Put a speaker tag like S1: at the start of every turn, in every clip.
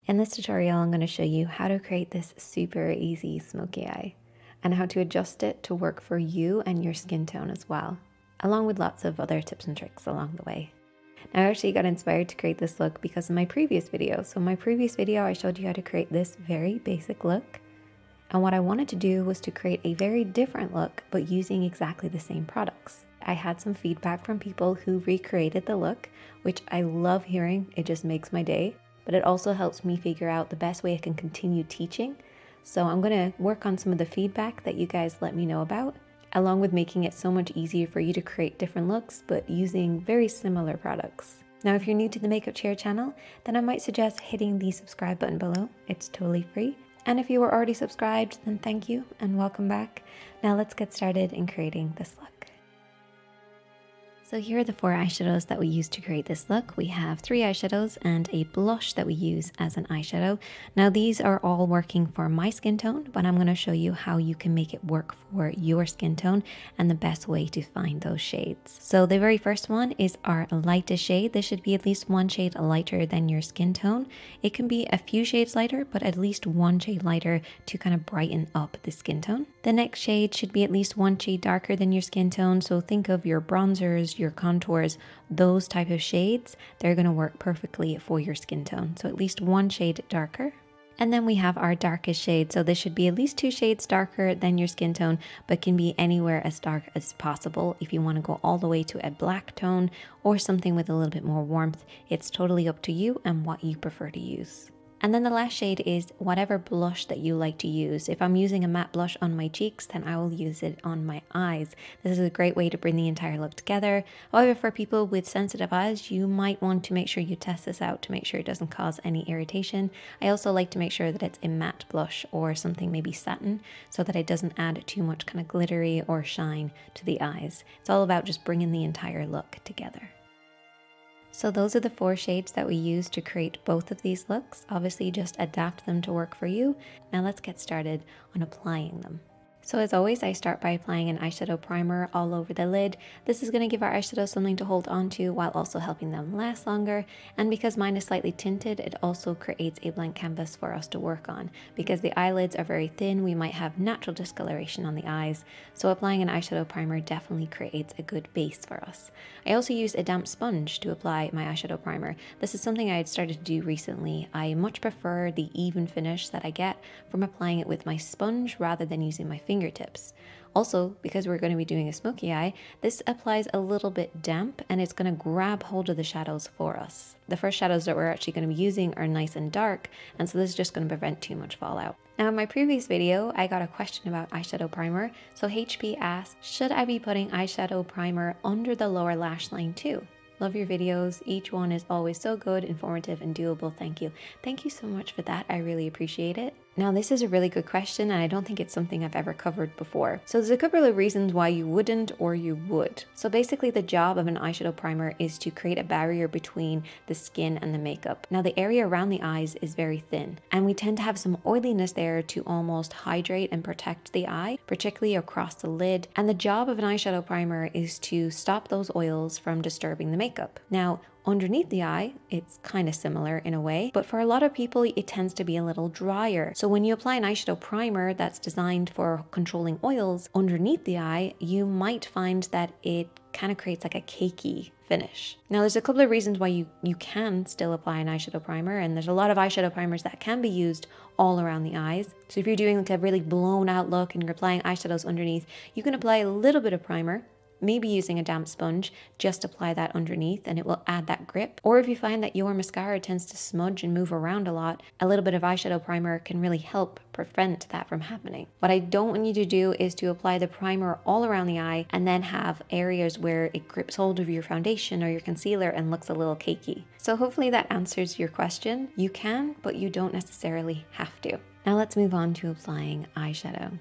S1: In this tutorial, I'm going to show you how to create this super easy smoky eye and how to adjust it to work for you and your skin tone as well, along with lots of other tips and tricks along the way. Now, I actually got inspired to create this look because of my previous video. So in my previous video, I showed you how to create this very basic look. And what I wanted to do was to create a very different look, but using exactly the same products. I had some feedback from people who recreated the look, which I love hearing. It just makes my day. But it also helps me figure out the best way I can continue teaching. So I'm going to work on some of the feedback that you guys let me know about, along with making it so much easier for you to create different looks, but using very similar products. Now, if you're new to the MakeupChair channel, then I might suggest hitting the subscribe button below. It's totally free. And if you were already subscribed, then thank you and welcome back. Now let's get started in creating this look. So here are the 4 eyeshadows that we use to create this look. We have 3 eyeshadows and a blush that we use as an eyeshadow. Now these are all working for my skin tone, but I'm going to show you how you can make it work for your skin tone and the best way to find those shades. So the very first one is our lightest shade. This should be at least 1 shade lighter than your skin tone. It can be a few shades lighter, but at least 1 shade lighter to kind of brighten up the skin tone. The next shade should be at least 1 shade darker than your skin tone. So think of your bronzers, your contours, those type of shades. They're going to work perfectly for your skin tone. So at least 1 shade darker. And then we have our darkest shade. So this should be at least 2 shades darker than your skin tone, but can be anywhere as dark as possible. If you want to go all the way to a black tone or something with a little bit more warmth, it's totally up to you and what you prefer to use. And then the last shade is whatever blush that you like to use. If I'm using a matte blush on my cheeks, then I will use it on my eyes. This is a great way to bring the entire look together. However, for people with sensitive eyes, you might want to make sure you test this out to make sure it doesn't cause any irritation. I also like to make sure that it's a matte blush or something maybe satin so that it doesn't add too much kind of glittery or shine to the eyes. It's all about just bringing the entire look together. So those are the 4 shades that we use to create both of these looks. Obviously, just adapt them to work for you. Now let's get started on applying them. So as always, I start by applying an eyeshadow primer all over the lid. This is going to give our eyeshadows something to hold on to while also helping them last longer. And because mine is slightly tinted, it also creates a blank canvas for us to work on. Because the eyelids are very thin, we might have natural discoloration on the eyes. So applying an eyeshadow primer definitely creates a good base for us. I also use a damp sponge to apply my eyeshadow primer. This is something I had started to do recently. I much prefer the even finish that I get from applying it with my sponge rather than using my fingertips. Also, because we're going to be doing a smoky eye, this applies a little bit damp and it's going to grab hold of the shadows for us. The first shadows that we're actually going to be using are nice and dark, and so this is just going to prevent too much fallout. Now, in my previous video, I got a question about eyeshadow primer. So HP asked, should I be putting eyeshadow primer under the lower lash line too? Love your videos. Each one is always so good, informative, and doable. Thank you. Thank you so much for that. I really appreciate it. Now, this is a really good question, and I don't think it's something I've ever covered before. So there's a couple of reasons why you wouldn't or you would. So basically, the job of an eyeshadow primer is to create a barrier between the skin and the makeup. Now, the area around the eyes is very thin, and we tend to have some oiliness there to almost hydrate and protect the eye, particularly across the lid. And the job of an eyeshadow primer is to stop those oils from disturbing the makeup. Now, underneath the eye, it's kind of similar in a way, but for a lot of people, it tends to be a little drier. So when you apply an eyeshadow primer that's designed for controlling oils underneath the eye, you might find that it kind of creates like a cakey finish. Now, there's a couple of reasons why you can still apply an eyeshadow primer, and there's a lot of eyeshadow primers that can be used all around the eyes. So if you're doing like a really blown out look and you're applying eyeshadows underneath, you can apply a little bit of primer, maybe using a damp sponge, just apply that underneath and it will add that grip. Or if you find that your mascara tends to smudge and move around a lot, a little bit of eyeshadow primer can really help prevent that from happening. What I don't want you to do is to apply the primer all around the eye and then have areas where it grips hold of your foundation or your concealer and looks a little cakey. So hopefully that answers your question. You can, but you don't necessarily have to. Now let's move on to applying eyeshadow.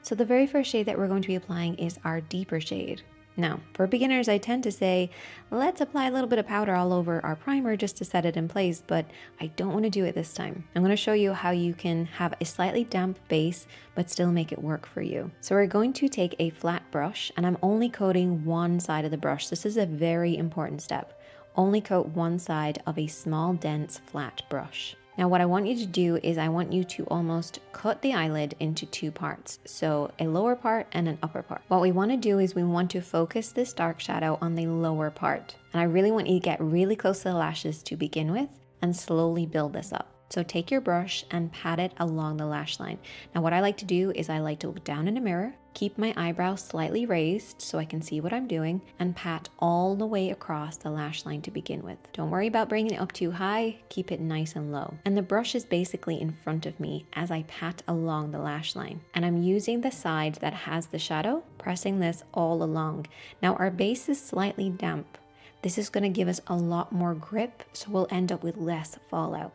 S1: So the very first shade that we're going to be applying is our deeper shade. Now, for beginners, I tend to say, let's apply a little bit of powder all over our primer just to set it in place, but I don't want to do it this time. I'm going to show you how you can have a slightly damp base, but still make it work for you. So we're going to take a flat brush, and I'm only coating one side of the brush. This is a very important step. Only coat one side of a small, dense, flat brush. Now what I want you to do is I want you to almost cut the eyelid into two parts. So a lower part and an upper part. What we want to do is we want to focus this dark shadow on the lower part. And I really want you to get really close to the lashes to begin with and slowly build this up. So take your brush and pat it along the lash line. Now what I like to do is I like to look down in a mirror, keep my eyebrows slightly raised so I can see what I'm doing, and pat all the way across the lash line to begin with. Don't worry about bringing it up too high, keep it nice and low. And the brush is basically in front of me as I pat along the lash line. And I'm using the side that has the shadow, pressing this all along. Now our base is slightly damp. This is going to give us a lot more grip, so we'll end up with less fallout.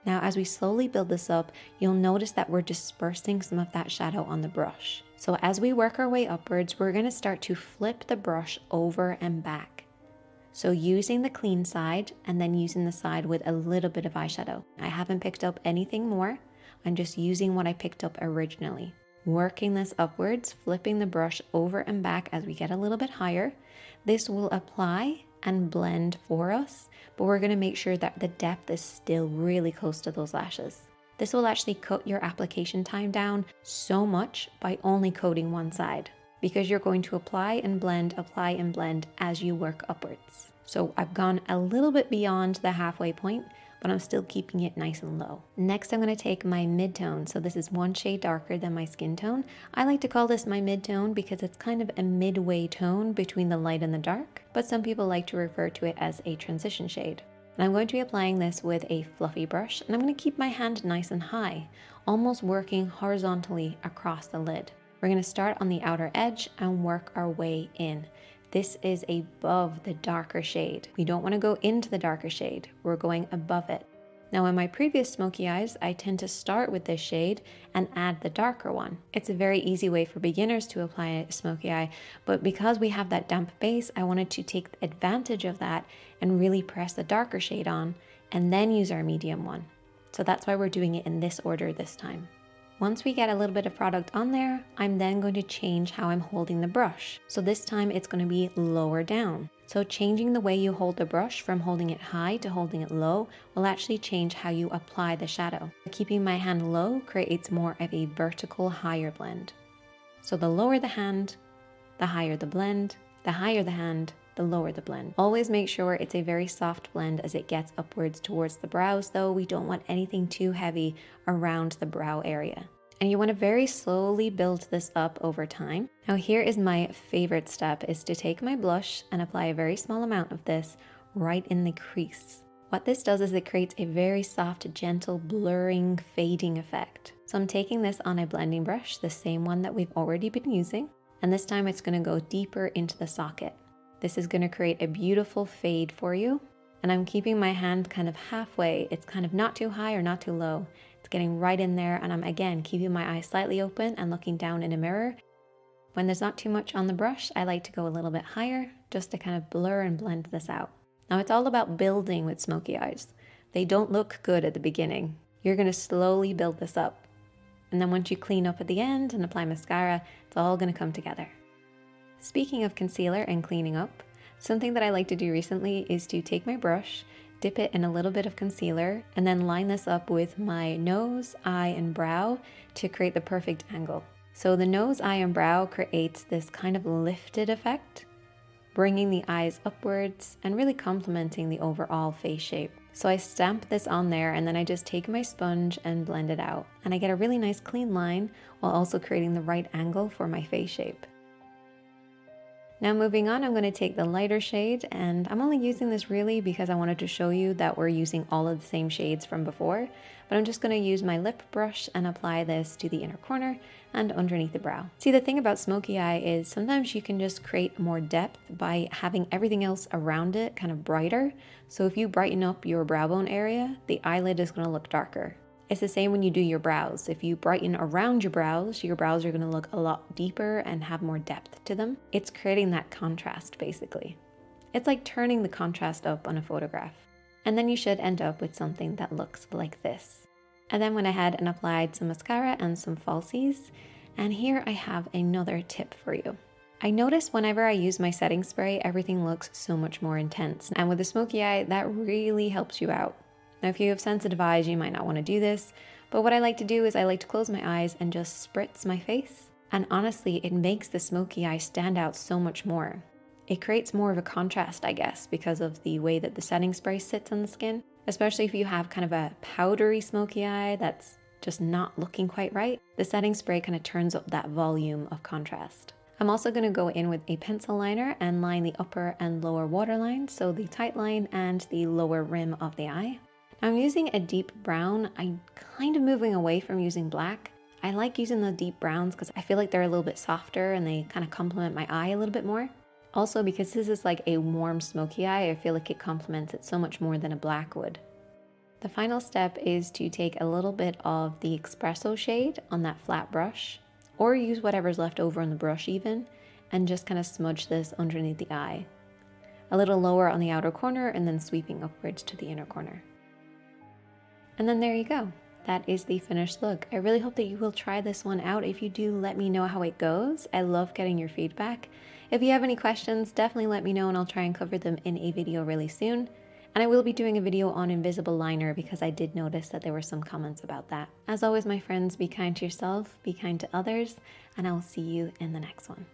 S1: Now, as we slowly build this up, you'll notice that we're dispersing some of that shadow on the brush. So as we work our way upwards, we're going to start to flip the brush over and back. So using the clean side and then using the side with a little bit of eyeshadow. I haven't picked up anything more. I'm just using what I picked up originally. Working this upwards, flipping the brush over and back as we get a little bit higher. This will apply and blend for us, but we're going to make sure that the depth is still really close to those lashes. This will actually cut your application time down so much by only coating one side, because you're going to apply and blend as you work upwards. So I've gone a little bit beyond the halfway point, but I'm still keeping it nice and low. Next, I'm going to take my mid-tone. So this is one shade darker than my skin tone. I like to call this my mid-tone because it's kind of a midway tone between the light and the dark, but some people like to refer to it as a transition shade. And I'm going to be applying this with a fluffy brush, and I'm going to keep my hand nice and high, almost working horizontally across the lid. We're going to start on the outer edge and work our way in. This is above the darker shade. We don't want to go into the darker shade. We're going above it. Now in my previous smoky eyes, I tend to start with this shade and add the darker one. It's a very easy way for beginners to apply a smoky eye, but because we have that damp base, I wanted to take advantage of that and really press the darker shade on and then use our medium one. So that's why we're doing it in this order this time. Once we get a little bit of product on there, I'm then going to change how I'm holding the brush. So this time it's going to be lower down. So changing the way you hold the brush from holding it high to holding it low will actually change how you apply the shadow. Keeping my hand low creates more of a vertical higher blend. So the lower the hand, the higher the blend, the higher the hand, the lower the blend. Always make sure it's a very soft blend as it gets upwards towards the brows though. We don't want anything too heavy around the brow area. And you want to very slowly build this up over time. Now here is my favorite step, is to take my blush and apply a very small amount of this right in the crease. What this does is it creates a very soft, gentle, blurring, fading effect. So I'm taking this on a blending brush, the same one that we've already been using, and this time it's going to go deeper into the socket. This is going to create a beautiful fade for you. And I'm keeping my hand kind of halfway. It's kind of not too high or not too low. It's getting right in there. And I'm again keeping my eyes slightly open and looking down in a mirror. When there's not too much on the brush, I like to go a little bit higher just to kind of blur and blend this out. Now it's all about building with smoky eyes. They don't look good at the beginning. You're going to slowly build this up. And then once you clean up at the end and apply mascara, it's all going to come together. Speaking of concealer and cleaning up, something that I like to do recently is to take my brush, dip it in a little bit of concealer, and then line this up with my nose, eye, and brow to create the perfect angle. So the nose, eye, and brow creates this kind of lifted effect, bringing the eyes upwards and really complementing the overall face shape. So I stamp this on there and then I just take my sponge and blend it out. And I get a really nice clean line while also creating the right angle for my face shape. Now moving on, I'm going to take the lighter shade, and I'm only using this really because I wanted to show you that we're using all of the same shades from before, but I'm just going to use my lip brush and apply this to the inner corner and underneath the brow. See, the thing about smoky eye is sometimes you can just create more depth by having everything else around it kind of brighter. So if you brighten up your brow bone area, the eyelid is going to look darker. It's the same when you do your brows. If you brighten around your brows are going to look a lot deeper and have more depth to them. It's creating that contrast, basically. It's like turning the contrast up on a photograph. And then you should end up with something that looks like this. And then went ahead and applied some mascara and some falsies. And here I have another tip for you. I notice whenever I use my setting spray, everything looks so much more intense. And with the smoky eye, that really helps you out. Now, if you have sensitive eyes, you might not want to do this, but what I like to do is I like to close my eyes and just spritz my face. And honestly, it makes the smoky eye stand out so much more. It creates more of a contrast, I guess, because of the way that the setting spray sits on the skin, especially if you have kind of a powdery smoky eye that's just not looking quite right. The setting spray kind of turns up that volume of contrast. I'm also going to go in with a pencil liner and line the upper and lower waterline, so the tight line and the lower rim of the eye. Now I'm using a deep brown. I'm kind of moving away from using black. I like using the deep browns because I feel like they're a little bit softer and they kind of complement my eye a little bit more. Also, because this is like a warm smoky eye, I feel like it complements it so much more than a black would. The final step is to take a little bit of the espresso shade on that flat brush, or use whatever's left over on the brush even, and just kind of smudge this underneath the eye. A little lower on the outer corner and then sweeping upwards to the inner corner. And then there you go. That is the finished look. I really hope that you will try this one out. If you do, let me know how it goes. I love getting your feedback. If you have any questions, definitely let me know and I'll try and cover them in a video really soon. And I will be doing a video on invisible liner because I did notice that there were some comments about that. As always, my friends, be kind to yourself, be kind to others, and I will see you in the next one.